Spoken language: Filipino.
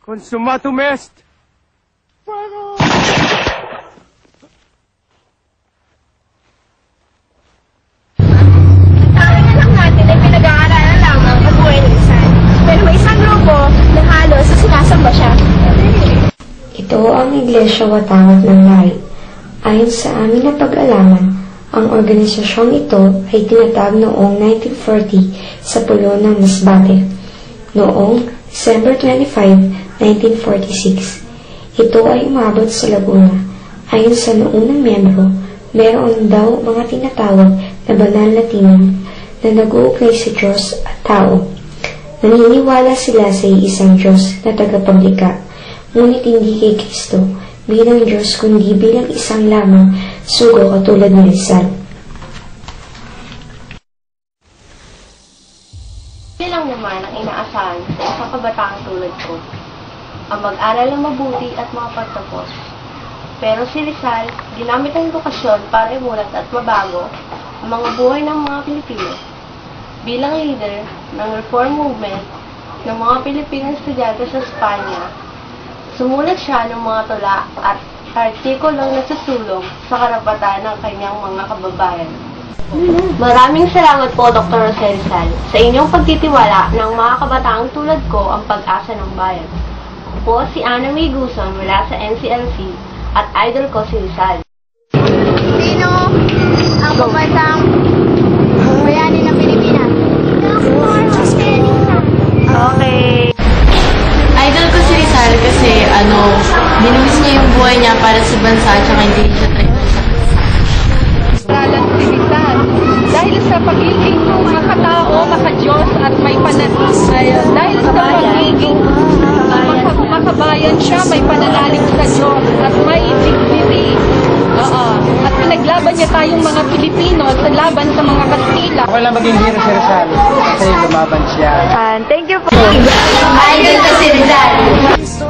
Consumatum est! Ang anak natin ay pinag-aaralan lamang ang buhay ng isa. Pero may isang grupo na halos sinasamba siya. Ito ang Iglesia Watawat ng Lahi. Ayon sa amin na pag-alaman, ang organisasyong ito ay tinatag noong 1940 sa pulo ng Masbate. Noong December 25, 1946, ito ay umabot sa Laguna. Ayon sa naunang miyembro, meron daw mga tinatawag na banal na tinig na nag-uugnay sa Diyos at tao. Naniniwala sila sa iisang Diyos na tagapaglikha, ngunit hindi kay Kristo bilang Diyos kundi bilang isang lamang sugo katulad ni Rizal. Yan lang naman ang inaasahan sa isang kabataang tulad ko. Ang mag-aral ng mabuti at makapagtapos. Pero si Rizal, ginamit ang edukasyon para imulat at mabago ang mga buhay ng mga Pilipino. Bilang leader ng reform movement ng mga Pilipinong estudyante sa Espanya, sumulat siya ng mga tula at artikulong nagsusulong sa karapatan ng kanyang mga kababayan. Maraming salamat po, Dr. Jose Rizal, sa inyong pagtitiwala ng mga kabataang tulad ko ang pag-asa ng bayan. Ako po si Ana May Guson mula sa NCLC at idol ko si Rizal. Sino ang pambansang bayani ng Pilipinas? Okay. Idol ko si Rizal kasi binuwis niya yung buhay niya para sa bansa at saka hindi siya tayo. Ralan si Rizal dahil sa pagiging makatao, makadiyos at may dahil sa pagiging makabayan siya, may pananalig sa Diyos at may dignity. At pinaglaban niya tayong mga Pilipino sa laban sa mga Kastila. Ako lang maging hero si Rizal kasi lumaban siya. Thank you po. Idol ko si Rizal.